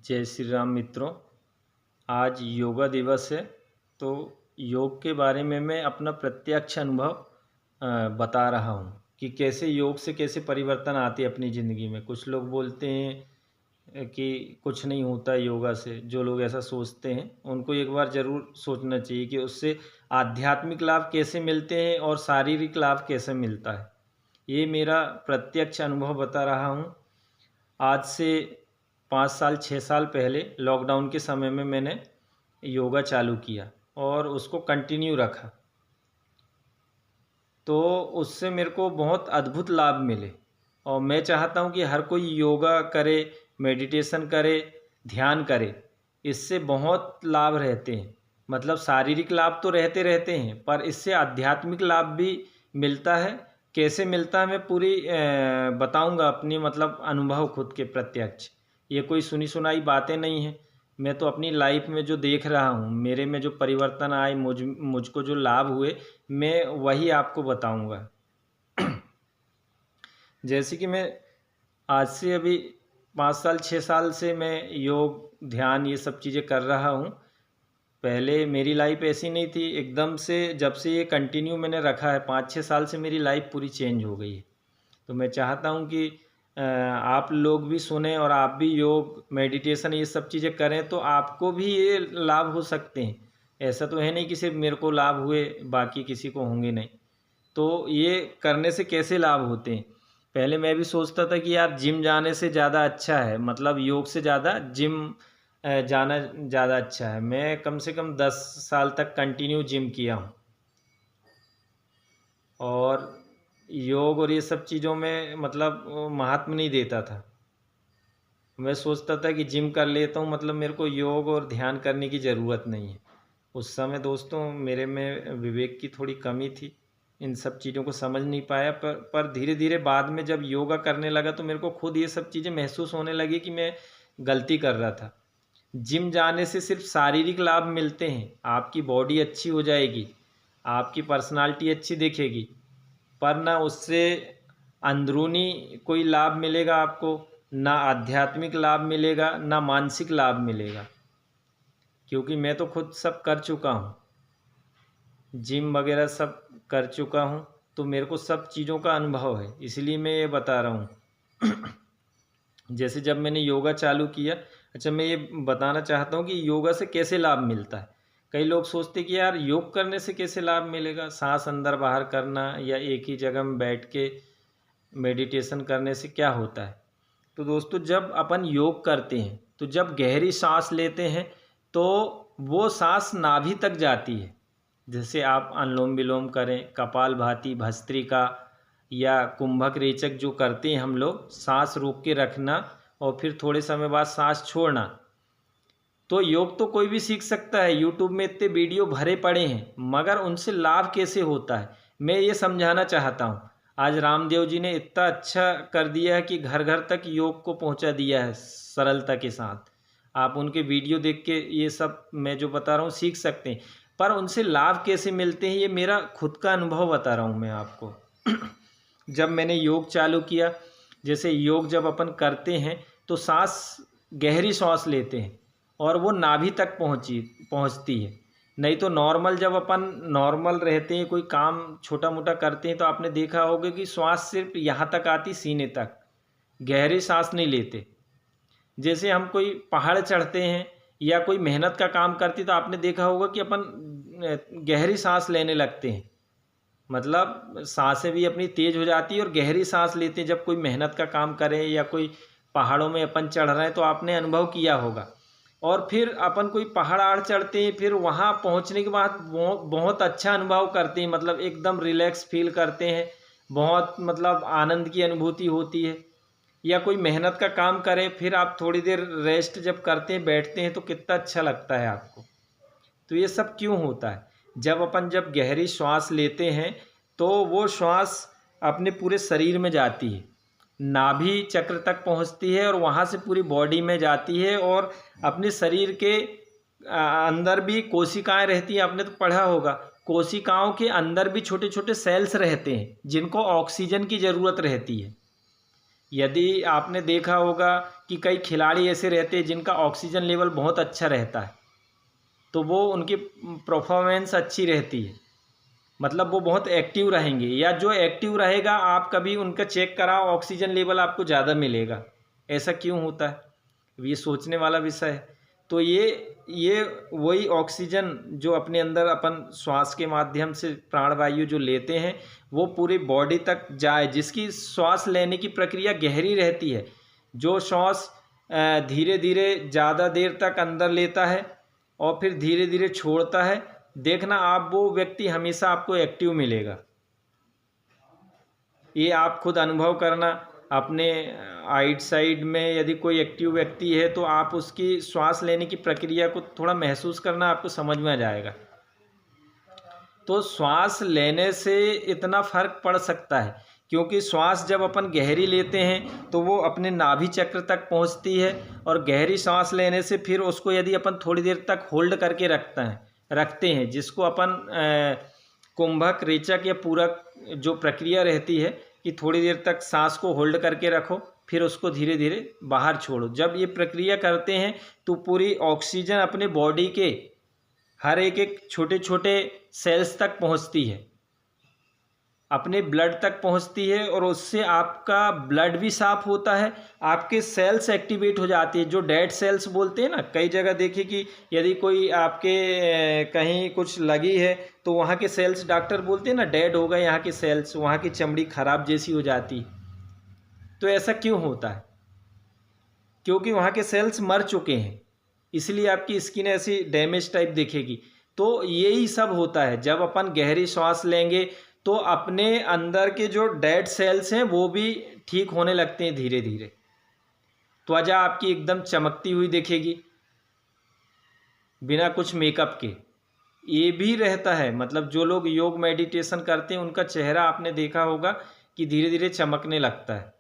जय श्री राम मित्रों। आज योगा दिवस है। तो योग के बारे में मैं अपना प्रत्यक्ष अनुभव बता रहा हूँ कि कैसे योग से कैसे परिवर्तन आते हैं अपनी ज़िंदगी में। कुछ लोग बोलते हैं कि कुछ नहीं होता योगा से। जो लोग ऐसा सोचते हैं उनको एक बार ज़रूर सोचना चाहिए कि उससे आध्यात्मिक लाभ कैसे मिलते हैं और शारीरिक लाभ कैसे मिलता है। ये मेरा प्रत्यक्ष अनुभव बता रहा हूँ। आज से 5 साल 6 साल पहले लॉकडाउन के समय में मैंने योगा चालू किया और उसको कंटिन्यू रखा। तो उससे मेरे को बहुत अद्भुत लाभ मिले और मैं चाहता हूँ कि हर कोई योगा करे, मेडिटेशन करे, ध्यान करे। इससे बहुत लाभ रहते हैं। मतलब शारीरिक लाभ तो रहते रहते हैं, पर इससे आध्यात्मिक लाभ भी मिलता है। कैसे मिलता है मैं पूरी बताऊंगा अपनी मतलब अनुभव खुद के प्रत्यक्ष। ये कोई सुनी सुनाई बातें नहीं हैं। मैं तो अपनी लाइफ में जो देख रहा हूँ, मेरे में जो परिवर्तन आए, मुझको जो लाभ हुए, मैं वही आपको बताऊंगा। जैसे कि मैं आज से अभी 5 साल 6 साल से मैं योग ध्यान ये सब चीज़ें कर रहा हूँ। पहले मेरी लाइफ ऐसी नहीं थी। एकदम से जब से ये कंटिन्यू मैंने रखा है 5-6 साल से मेरी लाइफ पूरी चेंज हो गई है। तो मैं चाहता हूँ कि आप लोग भी सुने और आप भी योग मेडिटेशन ये सब चीज़ें करें तो आपको भी ये लाभ हो सकते हैं। ऐसा तो है नहीं कि सिर्फ मेरे को लाभ हुए बाकी किसी को होंगे नहीं। तो ये करने से कैसे लाभ होते हैं। पहले मैं भी सोचता था कि यार जिम जाने से ज़्यादा अच्छा है, मतलब योग से ज़्यादा जिम जाना ज़्यादा अच्छा है। मैं कम से कम 10 साल तक कंटिन्यू जिम किया हूँ और योग और ये सब चीज़ों में मतलब महत्व नहीं देता था। मैं सोचता था कि जिम कर लेता हूँ, मतलब मेरे को योग और ध्यान करने की ज़रूरत नहीं है। उस समय दोस्तों मेरे में विवेक की थोड़ी कमी थी, इन सब चीज़ों को समझ नहीं पाया। पर धीरे धीरे बाद में जब योगा करने लगा तो मेरे को खुद ये सब चीज़ें महसूस होने लगी कि मैं गलती कर रहा था। जिम जाने से सिर्फ शारीरिक लाभ मिलते हैं, आपकी बॉडी अच्छी हो जाएगी, आपकी पर्सनालिटी अच्छी दिखेगी, पर ना उससे अंदरूनी कोई लाभ मिलेगा आपको, ना आध्यात्मिक लाभ मिलेगा, ना मानसिक लाभ मिलेगा। क्योंकि मैं तो खुद सब कर चुका हूँ, जिम वगैरह सब कर चुका हूँ, तो मेरे को सब चीज़ों का अनुभव है, इसलिए मैं ये बता रहा हूँ। जैसे जब मैंने योगा चालू किया, अच्छा मैं ये बताना चाहता हूँ कि योगा से कैसे लाभ मिलता है। कई लोग सोचते कि यार योग करने से कैसे लाभ मिलेगा, सांस अंदर बाहर करना या एक ही जगह में बैठ के मेडिटेशन करने से क्या होता है। तो दोस्तों जब अपन योग करते हैं तो जब गहरी सांस लेते हैं तो वो सांस नाभि तक जाती है। जैसे आप अनुलोम विलोम करें, कपालभाति, भस्त्रिका या कुंभक रेचक जो करते हैं हम लोग, सांस रोक के रखना और फिर थोड़े समय बाद सांस छोड़ना। तो योग तो कोई भी सीख सकता है, यूट्यूब में इतने वीडियो भरे पड़े हैं, मगर उनसे लाभ कैसे होता है मैं ये समझाना चाहता हूँ। आज रामदेव जी ने इतना अच्छा कर दिया है कि घर घर तक योग को पहुँचा दिया है सरलता के साथ। आप उनके वीडियो देख के ये सब मैं जो बता रहा हूँ सीख सकते हैं, पर उनसे लाभ कैसे मिलते हैं ये मेरा खुद का अनुभव बता रहा हूँ मैं आपको। जब मैंने योग चालू किया, जैसे योग जब अपन करते हैं तो सांस, गहरी सांस लेते हैं और वो नाभि तक पहुंचती है। नहीं तो नॉर्मल जब अपन नॉर्मल रहते हैं, कोई काम छोटा मोटा करते हैं, तो आपने देखा होगा कि श्वास सिर्फ यहाँ तक आती, सीने तक, गहरी सांस नहीं लेते। जैसे हम कोई पहाड़ चढ़ते हैं या कोई मेहनत का काम करते तो आपने देखा होगा कि अपन गहरी सांस लेने लगते हैं, मतलब सांसें भी अपनी तेज हो जाती है और गहरी सांस लेते हैं जब कोई मेहनत का काम करें या कोई पहाड़ों में अपन चढ़ रहे हैं, तो आपने अनुभव किया होगा। और फिर अपन कोई पहाड़ आड़ चढ़ते हैं, फिर वहाँ पहुँचने के बाद बहुत अच्छा अनुभव करते हैं, मतलब एकदम रिलैक्स फील करते हैं, बहुत मतलब आनंद की अनुभूति होती है। या कोई मेहनत का काम करें, फिर आप थोड़ी देर रेस्ट जब करते हैं, बैठते हैं, तो कितना अच्छा लगता है आपको। तो ये सब क्यों होता है, जब गहरी श्वास लेते हैं तो वो श्वास अपने पूरे शरीर में जाती है, नाभि चक्र तक पहुंचती है और वहाँ से पूरी बॉडी में जाती है। और अपने शरीर के अंदर भी कोशिकाएं रहती हैं, आपने तो पढ़ा होगा, कोशिकाओं के अंदर भी छोटे छोटे सेल्स रहते हैं जिनको ऑक्सीजन की ज़रूरत रहती है। यदि आपने देखा होगा कि कई खिलाड़ी ऐसे रहते हैं जिनका ऑक्सीजन लेवल बहुत अच्छा रहता है, तो वो उनकी परफॉर्मेंस अच्छी रहती है, मतलब वो बहुत एक्टिव रहेंगे। या जो एक्टिव रहेगा आप कभी उनका चेक कराओ, ऑक्सीजन लेवल आपको ज़्यादा मिलेगा। ऐसा क्यों होता है, ये सोचने वाला विषय है। तो ये वही ऑक्सीजन जो अपने अंदर अपन श्वास के माध्यम से प्राणवायु जो लेते हैं वो पूरी बॉडी तक जाए, जिसकी श्वास लेने की प्रक्रिया गहरी रहती है। जो श्वास धीरे धीरे ज़्यादा देर तक अंदर लेता है और फिर धीरे धीरे छोड़ता है, देखना आप वो व्यक्ति हमेशा आपको एक्टिव मिलेगा। ये आप खुद अनुभव करना अपने आइट साइड में। यदि कोई एक्टिव व्यक्ति है तो आप उसकी श्वास लेने की प्रक्रिया को थोड़ा महसूस करना, आपको समझ में आ जाएगा। तो श्वास लेने से इतना फर्क पड़ सकता है, क्योंकि श्वास जब अपन गहरी लेते हैं तो वो अपने नाभि चक्र तक पहुंचती है, और गहरी सांस लेने से फिर उसको यदि अपन थोड़ी देर तक होल्ड करके रखते हैं, जिसको अपन कुंभक, रेचक या पूरक जो प्रक्रिया रहती है कि थोड़ी देर तक सांस को होल्ड करके रखो, फिर उसको धीरे धीरे बाहर छोड़ो। जब ये प्रक्रिया करते हैं तो पूरी ऑक्सीजन अपने बॉडी के हर एक छोटे छोटे सेल्स तक पहुंचती है, अपने ब्लड तक पहुंचती है, और उससे आपका ब्लड भी साफ होता है, आपके सेल्स एक्टिवेट हो जाती है। जो डेड सेल्स बोलते हैं ना, कई जगह देखिए कि यदि कोई आपके कहीं कुछ लगी है तो वहाँ के सेल्स डॉक्टर बोलते हैं ना डेड हो गए यहाँ के सेल्स, वहाँ की चमड़ी खराब जैसी हो जाती। तो ऐसा क्यों होता है, क्योंकि वहाँ के सेल्स मर चुके हैं, इसलिए आपकी स्किन ऐसी डैमेज टाइप दिखेगी। तो यही सब होता है, जब अपन गहरी सांस लेंगे तो अपने अंदर के जो डेड सेल्स हैं वो भी ठीक होने लगते हैं धीरे धीरे। त्वचा आपकी एकदम चमकती हुई दिखेगी बिना कुछ मेकअप के। ये भी रहता है, मतलब जो लोग योग मेडिटेशन करते हैं उनका चेहरा आपने देखा होगा कि धीरे धीरे चमकने लगता है,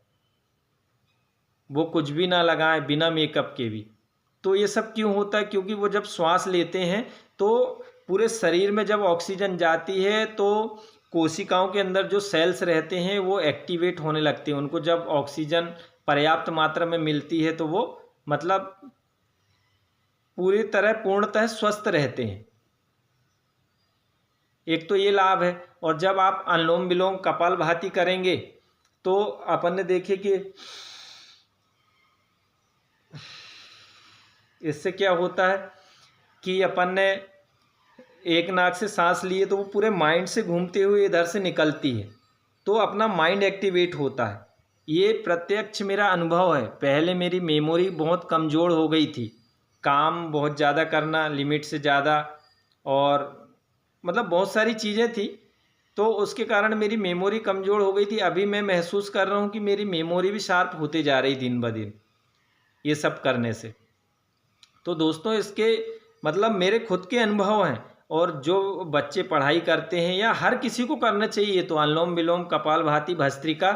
वो कुछ भी ना लगाए, बिना मेकअप के भी। तो ये सब क्यों होता है, क्योंकि वो जब श्वास लेते हैं तो पूरे शरीर में जब ऑक्सीजन जाती है तो कोशिकाओं के अंदर जो सेल्स रहते हैं वो एक्टिवेट होने लगते हैं। उनको जब ऑक्सीजन पर्याप्त मात्रा में मिलती है तो वो मतलब पूरी तरह पूर्णतः स्वस्थ रहते हैं। एक तो ये लाभ है। और जब आप अनुलोम विलोम कपालभाति करेंगे तो अपन ने देखे कि इससे क्या होता है कि अपन ने एक नाक से सांस लिए तो वो पूरे माइंड से घूमते हुए इधर से निकलती है, तो अपना माइंड एक्टिवेट होता है। ये प्रत्यक्ष मेरा अनुभव है। पहले मेरी मेमोरी बहुत कमज़ोर हो गई थी, काम बहुत ज़्यादा करना, लिमिट से ज़्यादा, और मतलब बहुत सारी चीज़ें थी, तो उसके कारण मेरी मेमोरी कमज़ोर हो गई थी। अभी मैं महसूस कर रहा हूँ कि मेरी मेमोरी भी शार्प होते जा रही दिन ब दिन ये सब करने से। तो दोस्तों इसके मतलब मेरे खुद के अनुभव हैं, और जो बच्चे पढ़ाई करते हैं या हर किसी को करना चाहिए। तो अनुलोम विलोम कपालभाति भस्त्रिका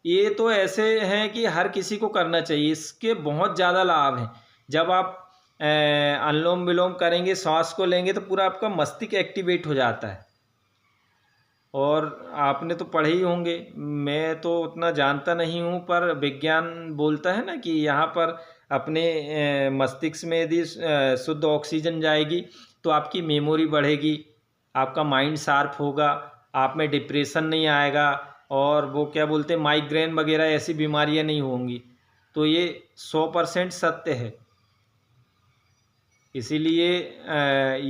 ये तो ऐसे हैं कि हर किसी को करना चाहिए, इसके बहुत ज़्यादा लाभ हैं। जब आप अनुलोम विलोम करेंगे, सांस को लेंगे तो पूरा आपका मस्तिष्क एक्टिवेट हो जाता है। और आपने तो पढ़े ही होंगे, मैं तो उतना जानता नहीं हूँ, पर विज्ञान बोलता है ना कि यहाँ पर अपने मस्तिष्क में यदि शुद्ध ऑक्सीजन जाएगी तो आपकी मेमोरी बढ़ेगी, आपका माइंड शार्प होगा, आप में डिप्रेशन नहीं आएगा, और वो क्या बोलते हैं माइग्रेन वगैरह ऐसी बीमारियाँ नहीं होंगी। तो ये 100% सत्य है। इसीलिए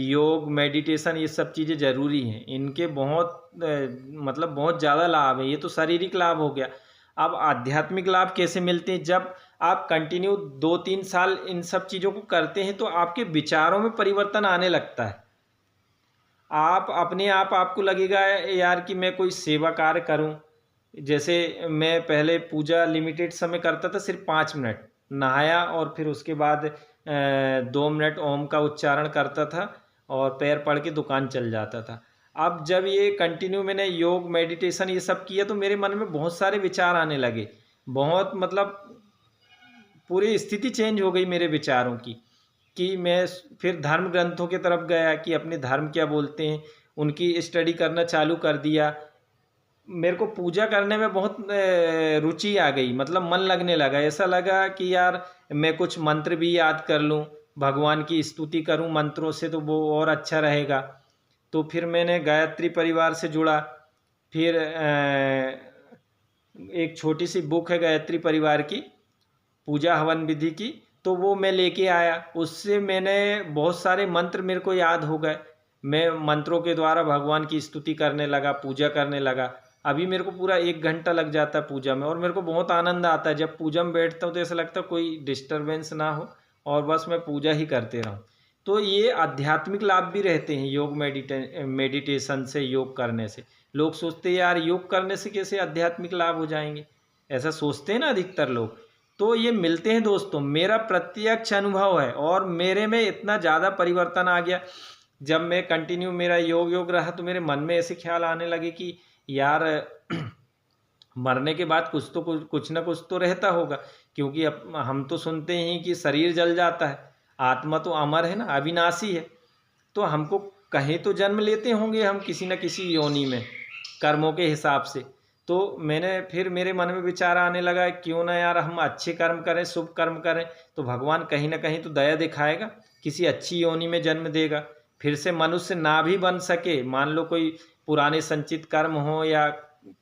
योग मेडिटेशन ये सब चीज़ें ज़रूरी हैं। इनके बहुत मतलब बहुत ज़्यादा लाभ है। ये तो शारीरिक लाभ हो गया। अब आध्यात्मिक लाभ कैसे मिलते हैं, जब आप कंटिन्यू 2-3 साल इन सब चीज़ों को करते हैं तो आपके विचारों में परिवर्तन आने लगता है। आप अपने आप आपको लगेगा यार कि मैं कोई सेवा कार्य करूं। जैसे मैं पहले पूजा लिमिटेड समय करता था, सिर्फ 5 मिनट नहाया और फिर उसके बाद 2 मिनट ओम का उच्चारण करता था और पैर पड़ के दुकान चल जाता था। अब जब ये कंटिन्यू मैंने योग मेडिटेशन ये सब किया तो मेरे मन में बहुत सारे विचार आने लगे, बहुत मतलब पूरी स्थिति चेंज हो गई मेरे विचारों की, कि मैं फिर धर्म ग्रंथों की तरफ गया कि अपने धर्म क्या बोलते हैं, उनकी स्टडी करना चालू कर दिया। मेरे को पूजा करने में बहुत रुचि आ गई, मतलब मन लगने लगा। ऐसा लगा कि यार मैं कुछ मंत्र भी याद कर लूँ, भगवान की स्तुति करूँ मंत्रों से, तो वो और अच्छा रहेगा। तो फिर मैंने गायत्री परिवार से जुड़ा। फिर एक छोटी सी बुक है गायत्री परिवार की, पूजा हवन विधि की, तो वो मैं लेके आया। उससे मैंने बहुत सारे मंत्र मेरे को याद हो गए। मैं मंत्रों के द्वारा भगवान की स्तुति करने लगा, पूजा करने लगा। अभी मेरे को पूरा 1 घंटा लग जाता है पूजा में, और मेरे को बहुत आनंद आता है। जब पूजा में बैठता हूँ तो ऐसा लगता है कोई डिस्टरबेंस ना हो और बस मैं पूजा ही करते रहूँ। तो ये आध्यात्मिक लाभ भी रहते हैं योग मेडिटेशन से, योग करने से। लोग सोचते हैं यार योग करने से कैसे आध्यात्मिक लाभ हो जाएंगे, ऐसा सोचते हैं ना अधिकतर लोग। तो ये मिलते हैं दोस्तों, मेरा प्रत्यक्ष अनुभव है, और मेरे में इतना ज़्यादा परिवर्तन आ गया। जब मैं कंटिन्यू मेरा योग रहा तो मेरे मन में ऐसे ख्याल आने लगे कि यार मरने के बाद कुछ ना कुछ तो रहता होगा, क्योंकि अब हम तो सुनते हैं कि शरीर जल जाता है, आत्मा तो अमर है ना, अविनाशी है। तो हमको कहीं तो जन्म लेते होंगे हम किसी न किसी योनि में, कर्मों के हिसाब से। तो मैंने फिर मेरे मन में विचार आने लगा, क्यों ना यार हम अच्छे कर्म करें, शुभ कर्म करें, तो भगवान कहीं ना कहीं तो दया दिखाएगा, किसी अच्छी योनि में जन्म देगा। फिर से मनुष्य ना भी बन सके, मान लो कोई पुराने संचित कर्म हो या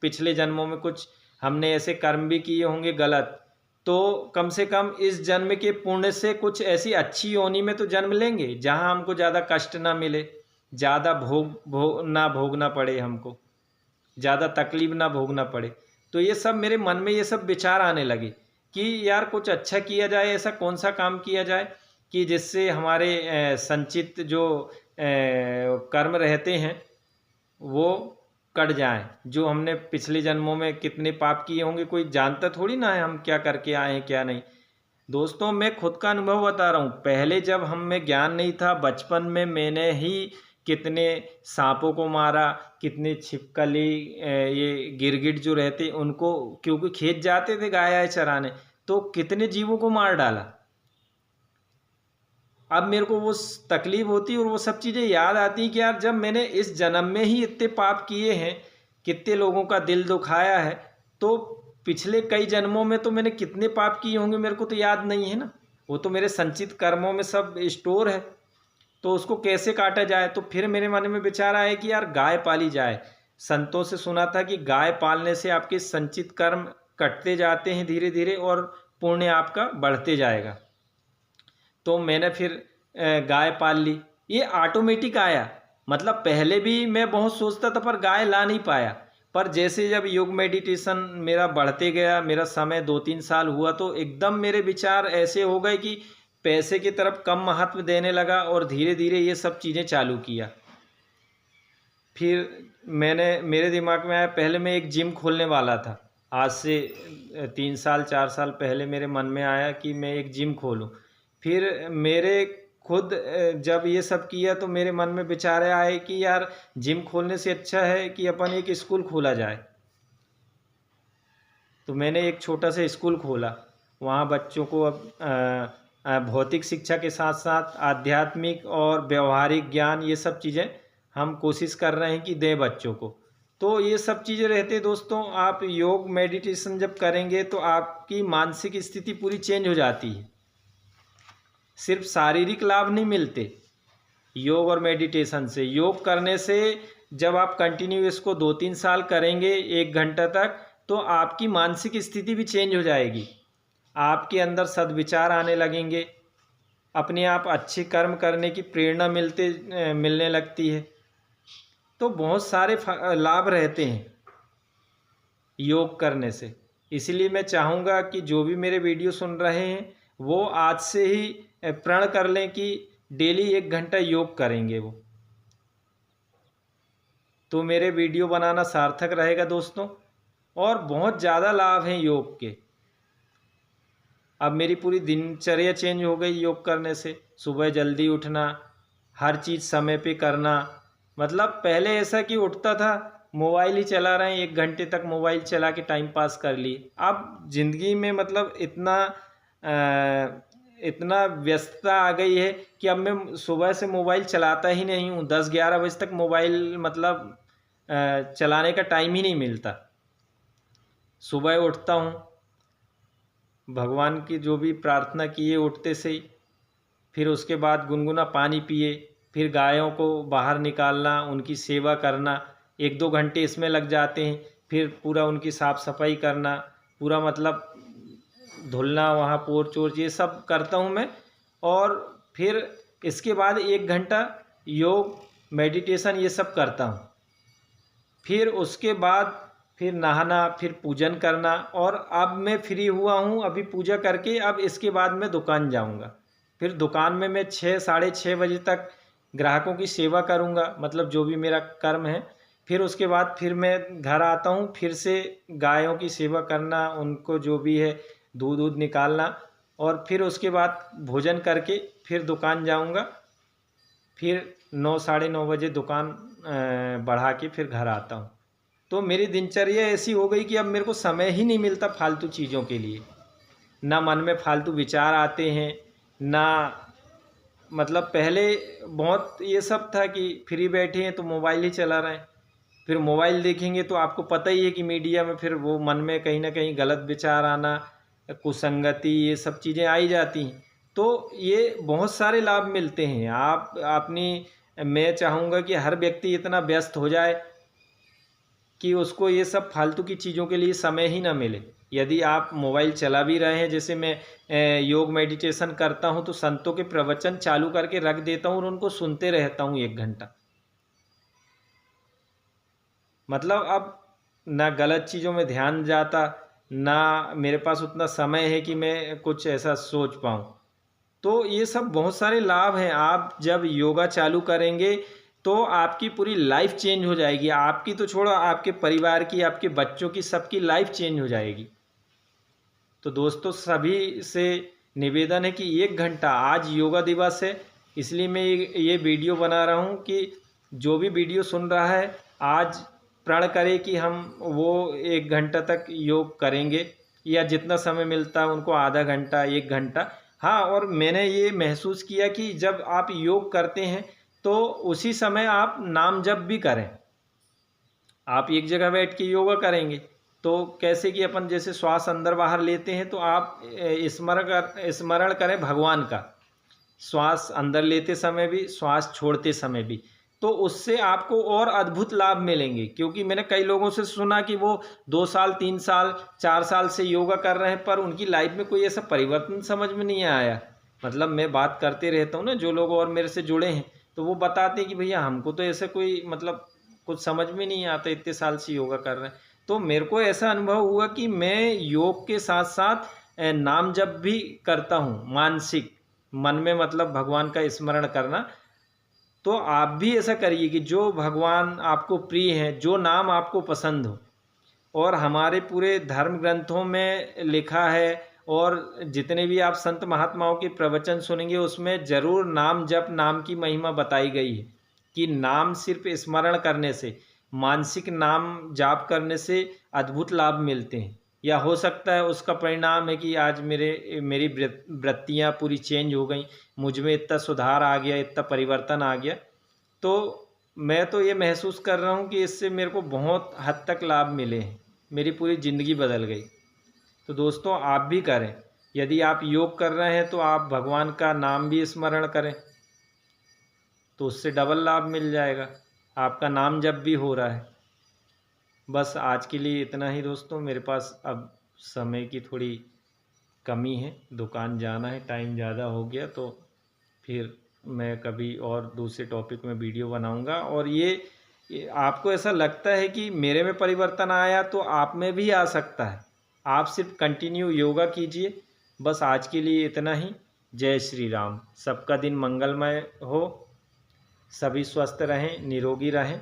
पिछले जन्मों में कुछ हमने ऐसे कर्म भी किए होंगे गलत, तो कम से कम इस जन्म के पुण्य से कुछ ऐसी अच्छी योनि में तो जन्म लेंगे जहां हमको ज़्यादा कष्ट ना मिले, ज़्यादा ना भोगना पड़े, हमको ज़्यादा तकलीफ ना भोगना पड़े। तो ये सब मेरे मन में ये सब विचार आने लगे कि यार कुछ अच्छा किया जाए, ऐसा कौन सा काम किया जाए कि जिससे हमारे संचित जो कर्म रहते हैं वो कट जाएं। जो हमने पिछले जन्मों में कितने पाप किए होंगे कोई जानता थोड़ी ना है हम क्या करके आए हैं क्या नहीं। दोस्तों मैं खुद का अनुभव बता रहा हूँ, पहले जब हम में ज्ञान नहीं था, बचपन में मैंने ही कितने सांपों को मारा, कितने छिपकली ये गिरगिट जो रहते उनको, क्योंकि खेत जाते थे गाय आए चराने, तो कितने जीवों को मार डाला। अब मेरे को वो तकलीफ होती और वो सब चीज़ें याद आती कि यार जब मैंने इस जन्म में ही इतने पाप किए हैं, कितने लोगों का दिल दुखाया है, तो पिछले कई जन्मों में तो मैंने कितने पाप किए होंगे मेरे को तो याद नहीं है ना। वो तो मेरे संचित कर्मों में सब स्टोर है, तो उसको कैसे काटा जाए। तो फिर मेरे मन में विचार आया कि यार गाय पाली जाए। संतों से सुना था कि गाय पालने से आपके संचित कर्म कटते जाते हैं धीरे धीरे और पुण्य आपका बढ़ते जाएगा। तो मैंने फिर गाय पाल ली। ये ऑटोमेटिक आया, मतलब पहले भी मैं बहुत सोचता था पर गाय ला नहीं पाया। पर जैसे जब योग मेडिटेशन मेरा बढ़ते गया, मेरा समय 2-3 साल हुआ, तो एकदम मेरे विचार ऐसे हो गए कि पैसे की तरफ कम महत्व देने लगा और धीरे धीरे ये सब चीज़ें चालू किया। फिर मेरे दिमाग में आया, पहले मैं एक जिम खोलने वाला था। आज से 3-4 साल पहले मेरे मन में आया कि मैं एक जिम खोलूं। फिर मेरे खुद जब ये सब किया तो मेरे मन में विचार आए कि यार जिम खोलने से अच्छा है कि अपन एक स्कूल खोला जाए। तो मैंने एक छोटा सा स्कूल खोला। वहाँ बच्चों को अब भौतिक शिक्षा के साथ साथ आध्यात्मिक और व्यवहारिक ज्ञान, ये सब चीज़ें हम कोशिश कर रहे हैं कि दें बच्चों को। तो ये सब चीज़ें रहते दोस्तों, आप योग मेडिटेशन जब करेंगे तो आपकी मानसिक स्थिति पूरी चेंज हो जाती है। सिर्फ शारीरिक लाभ नहीं मिलते योग और मेडिटेशन से। योग करने से जब आप कंटिन्यू इसको 2-3 साल करेंगे 1 घंटा तक, तो आपकी मानसिक स्थिति भी चेंज हो जाएगी। आपके अंदर सद्विचार आने लगेंगे, अपने आप अच्छे कर्म करने की प्रेरणा मिलने लगती है। तो बहुत सारे लाभ रहते हैं योग करने से। इसलिए मैं चाहूँगा कि जो भी मेरे वीडियो सुन रहे हैं वो आज से ही प्रण कर लें कि डेली 1 घंटा योग करेंगे वो, तो मेरे वीडियो बनाना सार्थक रहेगा दोस्तों। और बहुत ज़्यादा लाभ हैं योग के। अब मेरी पूरी दिनचर्या चेंज हो गई योग करने से। सुबह जल्दी उठना, हर चीज़ समय पे करना। मतलब पहले ऐसा कि उठता था मोबाइल ही चला रहे हैं, 1 घंटे तक मोबाइल चला के टाइम पास कर लिए। अब ज़िंदगी में मतलब इतना व्यस्तता आ गई है कि अब मैं सुबह से मोबाइल चलाता ही नहीं हूँ। 10-11 बजे तक मोबाइल मतलब चलाने का टाइम ही नहीं मिलता। सुबह उठता हूँ, भगवान की जो भी प्रार्थना किए उठते से ही, फिर उसके बाद गुनगुना पानी पिए, फिर गायों को बाहर निकालना, उनकी सेवा करना, 1-2 घंटे इसमें लग जाते हैं। फिर पूरा उनकी साफ़ सफाई करना, पूरा मतलब धुलना, वहाँ पोर्च ओर्च ये सब करता हूँ मैं। और फिर इसके बाद 1 घंटा योग मेडिटेशन ये सब करता हूँ। फिर उसके बाद फिर नहाना, फिर पूजन करना। और अब मैं फ्री हुआ हूँ अभी पूजा करके, अब इसके बाद मैं दुकान जाऊँगा। फिर दुकान में मैं 6 साढ़े 6 बजे तक ग्राहकों की सेवा करूँगा, मतलब जो भी मेरा कर्म है। फिर उसके बाद फिर मैं घर आता हूँ, फिर से गायों की सेवा करना, उनको जो भी है दूध दूध निकालना। और फिर उसके बाद भोजन करके फिर दुकान जाऊँगा। फिर 9 साढ़े 9 बजे दुकान बढ़ा के फिर घर आता हूँ। तो मेरी दिनचर्या ऐसी हो गई कि अब मेरे को समय ही नहीं मिलता फालतू चीज़ों के लिए। ना मन में फालतू विचार आते हैं, ना मतलब पहले बहुत ये सब था कि फ्री बैठे हैं तो मोबाइल ही चला रहे हैं। फिर मोबाइल देखेंगे तो आपको पता ही है कि मीडिया में फिर वो मन में कहीं ना कहीं गलत विचार आना, कुसंगति, ये सब चीज़ें आई जाती हैं। तो ये बहुत सारे लाभ मिलते हैं। आप अपनी मैं चाहूँगा कि हर व्यक्ति इतना व्यस्त हो जाए कि उसको ये सब फालतू की चीज़ों के लिए समय ही ना मिले। यदि आप मोबाइल चला भी रहे हैं, जैसे मैं योग मेडिटेशन करता हूँ तो संतों के प्रवचन चालू करके रख देता हूँ और उनको सुनते रहता हूँ 1 घंटा। मतलब अब ना गलत चीज़ों में ध्यान जाता, ना मेरे पास उतना समय है कि मैं कुछ ऐसा सोच पाऊँ। तो ये सब बहुत सारे लाभ हैं। आप जब योगा चालू करेंगे तो आपकी पूरी लाइफ चेंज हो जाएगी। आपकी तो छोड़ो, आपके परिवार की, आपके बच्चों की, सबकी लाइफ चेंज हो जाएगी। तो दोस्तों सभी से निवेदन है कि 1 घंटा, आज योगा दिवस है इसलिए मैं ये वीडियो बना रहा हूँ कि जो भी वीडियो सुन रहा है आज प्रण करे कि हम वो 1 घंटा तक योग करेंगे, या जितना समय मिलता है उनको आधा घंटा 1 घंटा। हाँ, और मैंने ये महसूस किया कि जब आप योग करते हैं तो उसी समय आप नाम जप भी करें। आप एक जगह बैठ के योगा करेंगे तो कैसे कि अपन जैसे श्वास अंदर बाहर लेते हैं तो आप स्मरण करें भगवान का, श्वास अंदर लेते समय भी, श्वास छोड़ते समय भी। तो उससे आपको और अद्भुत लाभ मिलेंगे। क्योंकि मैंने कई लोगों से सुना कि वो 2 साल 3 साल 4 साल से योगा कर रहे हैं पर उनकी लाइफ में कोई ऐसा परिवर्तन समझ में नहीं आया। मतलब मैं बात करते रहता हूँ ना, जो लोग और मेरे से जुड़े हैं तो वो बताते हैं कि भैया हमको तो ऐसे कोई मतलब कुछ समझ में नहीं आता, इतने साल से योगा कर रहे हैं। तो मेरे को ऐसा अनुभव हुआ कि मैं योग के साथ साथ नाम जप भी करता हूँ, मानसिक मन में, मतलब भगवान का स्मरण करना। तो आप भी ऐसा करिए कि जो भगवान आपको प्रिय हैं, जो नाम आपको पसंद हो। और हमारे पूरे धर्म ग्रंथों में लिखा है, और जितने भी आप संत महात्माओं के प्रवचन सुनेंगे उसमें ज़रूर नाम जप, नाम की महिमा बताई गई है कि नाम सिर्फ स्मरण करने से, मानसिक नाम जाप करने से अद्भुत लाभ मिलते हैं। या हो सकता है उसका परिणाम है कि आज मेरी वृत्तियाँ पूरी चेंज हो गई, मुझ में इतना सुधार आ गया, इतना परिवर्तन आ गया। तो मैं तो ये महसूस कर रहा हूँ कि इससे मेरे को बहुत हद तक लाभ मिले हैं, मेरी पूरी ज़िंदगी बदल गई। तो दोस्तों आप भी करें। यदि आप योग कर रहे हैं तो आप भगवान का नाम भी स्मरण करें, तो उससे डबल लाभ मिल जाएगा। आपका नाम जप भी हो रहा है। बस आज के लिए इतना ही दोस्तों, मेरे पास अब समय की थोड़ी कमी है, दुकान जाना है, टाइम ज़्यादा हो गया। तो फिर मैं कभी और दूसरे टॉपिक में वीडियो बनाऊंगा। और ये आपको ऐसा लगता है कि मेरे में परिवर्तन आया तो आप में भी आ सकता है। आप सिर्फ कंटिन्यू योगा कीजिए। बस आज के लिए इतना ही। जय श्री राम। सबका दिन मंगलमय हो, सभी स्वस्थ रहें, निरोगी रहें।